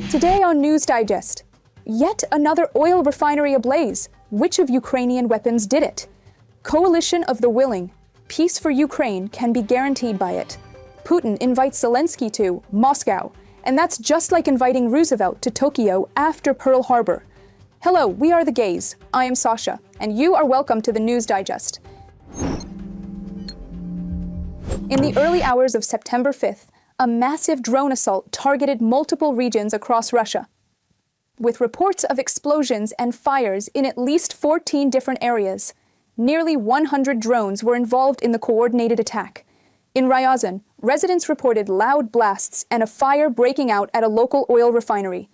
Today on News Digest, yet another oil refinery ablaze. Which of Ukrainian weapons did it? Coalition of the willing. Peace for Ukraine can be guaranteed by it. Putin invites Zelenskyy to Moscow, and that's just like inviting Roosevelt to Tokyo after Pearl Harbor. Hello, we are the Gays. I am Sasha, and you are welcome to the News Digest. In the early hours of September 5th, a massive drone assault targeted multiple regions across Russia, with reports of explosions and fires in at least 14 different areas. Nearly 100 drones were involved in the coordinated attack. In Ryazan, residents reported loud blasts and a fire breaking out at a local oil refinery.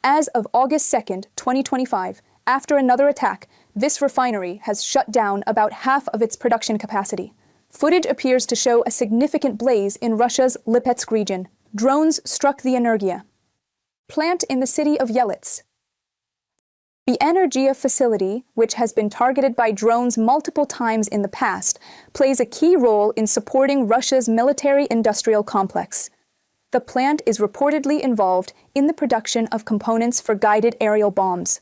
As of August 2nd, 2025, after another attack, this refinery has shut down about half of its production capacity. Footage appears to show a significant blaze in Russia's Lipetsk region. Drones struck the Energia plant in the city of Yelets. The Energia facility, which has been targeted by drones multiple times in the past, plays a key role in supporting Russia's military-industrial complex. The plant is reportedly involved in the production of components for guided aerial bombs.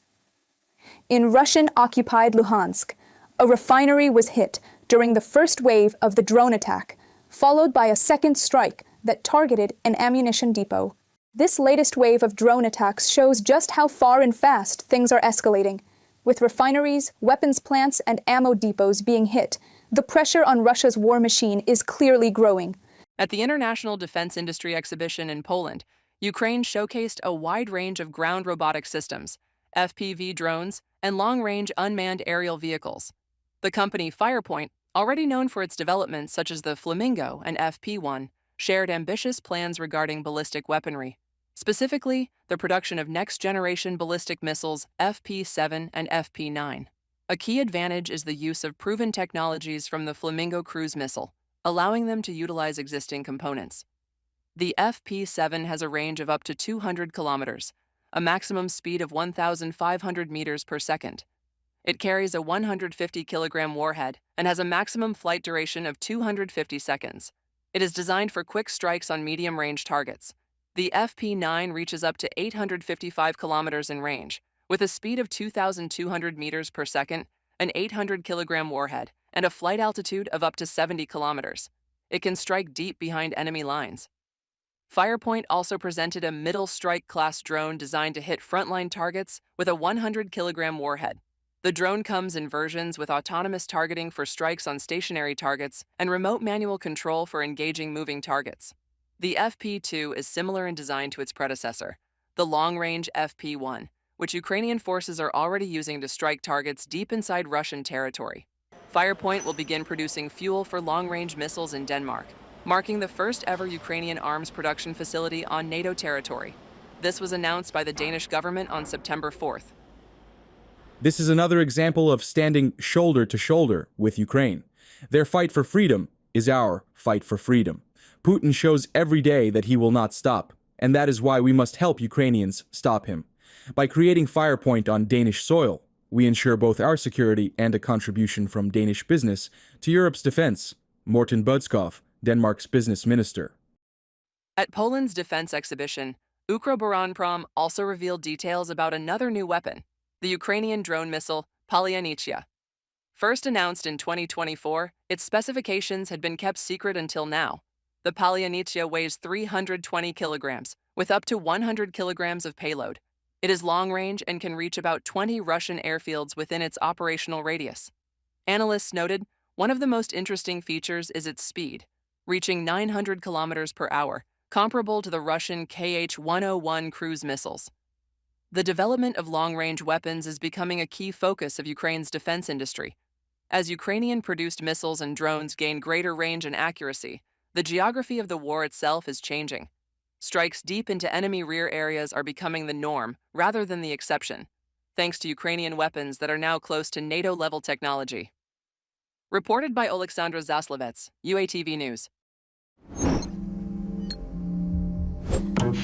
In Russian-occupied Luhansk, a refinery was hit during the first wave of the drone attack, followed by a second strike that targeted an ammunition depot. This latest wave of drone attacks shows just how far and fast things are escalating. With refineries, weapons plants, and ammo depots being hit, the pressure on Russia's war machine is clearly growing. At the International Defense Industry Exhibition in Poland, Ukraine showcased a wide range of ground robotic systems, FPV drones, and long-range unmanned aerial vehicles. The company Firepoint, already known for its developments such as the Flamingo and FP1, shared ambitious plans regarding ballistic weaponry, specifically the production of next-generation ballistic missiles FP7 and FP9. A key advantage is the use of proven technologies from the Flamingo cruise missile, allowing them to utilize existing components. The FP7 has a range of up to 200 kilometers, a maximum speed of 1,500 meters per second. It carries a 150-kilogram warhead and has a maximum flight duration of 250 seconds. It is designed for quick strikes on medium-range targets. The FP9 reaches up to 855 kilometers in range, with a speed of 2,200 meters per second, an 800-kilogram warhead, and a flight altitude of up to 70 kilometers. It can strike deep behind enemy lines. Firepoint also presented a middle strike class drone designed to hit frontline targets with a 100-kilogram warhead. The drone comes in versions with autonomous targeting for strikes on stationary targets and remote manual control for engaging moving targets. The FP2 is similar in design to its predecessor, the long-range FP1, which Ukrainian forces are already using to strike targets deep inside Russian territory. Firepoint will begin producing fuel for long-range missiles in Denmark, marking the first-ever Ukrainian arms production facility on NATO territory. This was announced by the Danish government on September 4th. This is another example of standing shoulder to shoulder with Ukraine. Their fight for freedom is our fight for freedom. Putin shows every day that he will not stop, and that is why we must help Ukrainians stop him. By creating Firepoint on Danish soil, we ensure both our security and a contribution from Danish business to Europe's defense. Morten Budskov, Denmark's business minister. At Poland's defense exhibition, Ukroboronprom also revealed details about another new weapon, the Ukrainian drone missile Palyanytsya. First announced in 2024, its specifications had been kept secret until now. The Palyanytsya weighs 320 kilograms, with up to 100 kilograms of payload. It is long-range and can reach about 20 Russian airfields within its operational radius. Analysts noted one of the most interesting features is its speed, reaching 900 kilometers per hour, comparable to the Russian Kh-101 cruise missiles. The development of long-range weapons is becoming a key focus of Ukraine's defense industry. As Ukrainian-produced missiles and drones gain greater range and accuracy, the geography of the war itself is changing. Strikes deep into enemy rear areas are becoming the norm rather than the exception, thanks to Ukrainian weapons that are now close to NATO-level technology. Reported by Oleksandra Zaslavets, UATV News.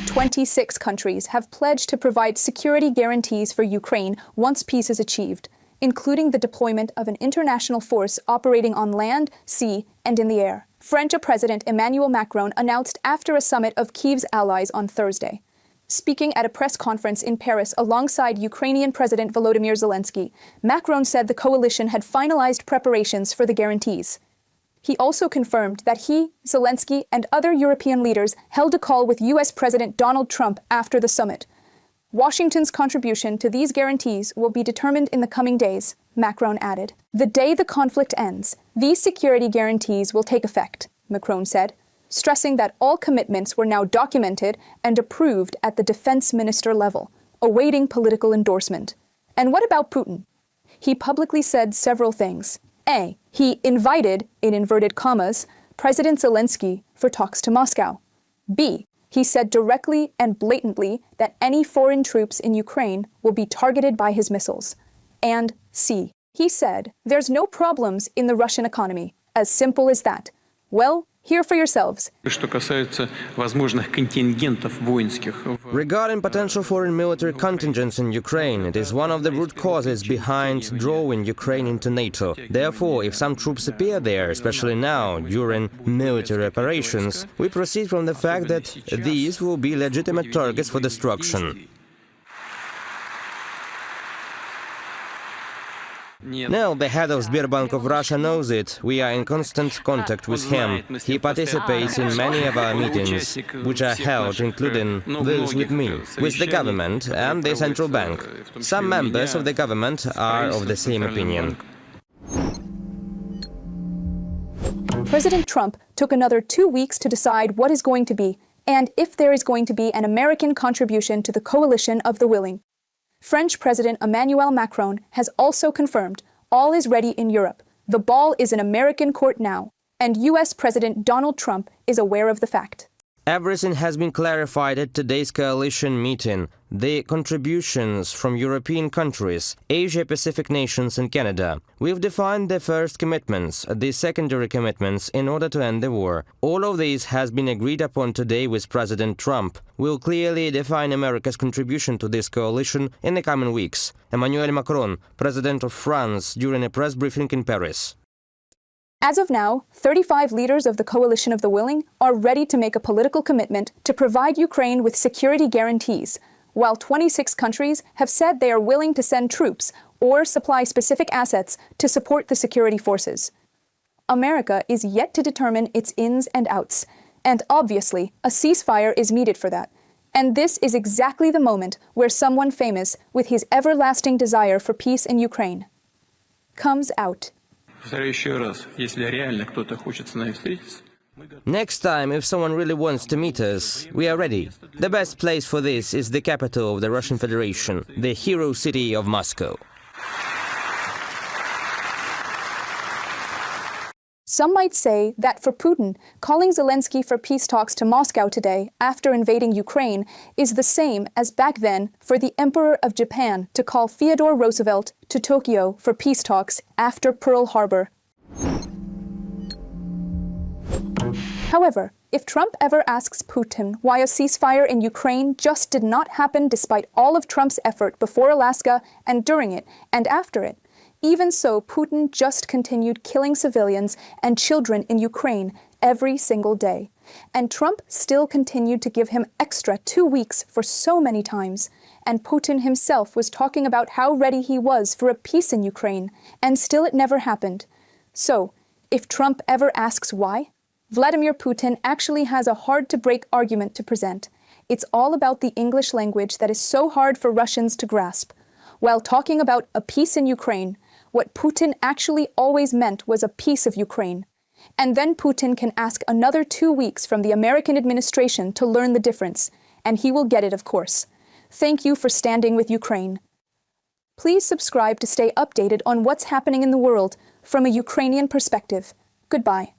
26 countries have pledged to provide security guarantees for Ukraine once peace is achieved, including the deployment of an international force operating on land, sea, and in the air. French President Emmanuel Macron announced after a summit of Kyiv's allies on Thursday. Speaking at a press conference in Paris alongside Ukrainian President Volodymyr Zelenskyy, Macron said the coalition had finalized preparations for the guarantees. He also confirmed that he, Zelenskyy, and other European leaders held a call with U.S. President Donald Trump after the summit. Washington's contribution to these guarantees will be determined in the coming days, Macron added. The day the conflict ends, these security guarantees will take effect, Macron said, stressing that all commitments were now documented and approved at the defense minister level, awaiting political endorsement. And what about Putin? He publicly said several things. A. He invited, in inverted commas, President Zelenskyy for talks to Moscow. B. He said directly and blatantly that any foreign troops in Ukraine will be targeted by his missiles. And C. He said, there's no problems in the Russian economy. As simple as that. Well, hear for yourselves. Regarding potential foreign military contingents in Ukraine, it is one of the root causes behind drawing Ukraine into NATO. Therefore, if some troops appear there, especially now, during military operations, we proceed from the fact that these will be legitimate targets for destruction. Now, the head of Sberbank of Russia knows it. We are in constant contact with him. He participates in many of our meetings, which are held, including those with me, with the government and the central bank. Some members of the government are of the same opinion. President Trump took another 2 weeks to decide what is going to be, and if there is going to be an American contribution to the coalition of the willing. French President Emmanuel Macron has also confirmed all is ready in Europe. The ball is in American court now, and U.S. President Donald Trump is aware of the fact. Everything has been clarified at today's coalition meeting. The contributions from European countries, Asia-Pacific nations and Canada. We've defined the first commitments, the secondary commitments in order to end the war. All of this has been agreed upon today with President Trump. We'll clearly define America's contribution to this coalition in the coming weeks. Emmanuel Macron, President of France, during a press briefing in Paris. As of now, 35 leaders of the Coalition of the Willing are ready to make a political commitment to provide Ukraine with security guarantees, while 26 countries have said they are willing to send troops or supply specific assets to support the security forces. America is yet to determine its ins and outs, and obviously, a ceasefire is needed for that. And this is exactly the moment where someone famous with his everlasting desire for peace in Ukraine comes out. Next time, if someone really wants to meet us, we are ready. The best place for this is the capital of the Russian Federation, the hero city of Moscow. Some might say that for Putin, calling Zelenskyy for peace talks to Moscow today after invading Ukraine is the same as back then for the Emperor of Japan to call Theodore Roosevelt to Tokyo for peace talks after Pearl Harbor. However, if Trump ever asks Putin why a ceasefire in Ukraine just did not happen despite all of Trump's effort before Alaska and during it and after it, even so, Putin just continued killing civilians and children in Ukraine every single day. And Trump still continued to give him extra 2 weeks for so many times. And Putin himself was talking about how ready he was for a peace in Ukraine, and still it never happened. So, if Trump ever asks why, Vladimir Putin actually has a hard-to-break argument to present. It's all about the English language that is so hard for Russians to grasp. While talking about a peace in Ukraine, what Putin actually always meant was a piece of Ukraine. And then Putin can ask another 2 weeks from the American administration to learn the difference, and he will get it, of course. Thank you for standing with Ukraine. Please subscribe to stay updated on what's happening in the world from a Ukrainian perspective. Goodbye.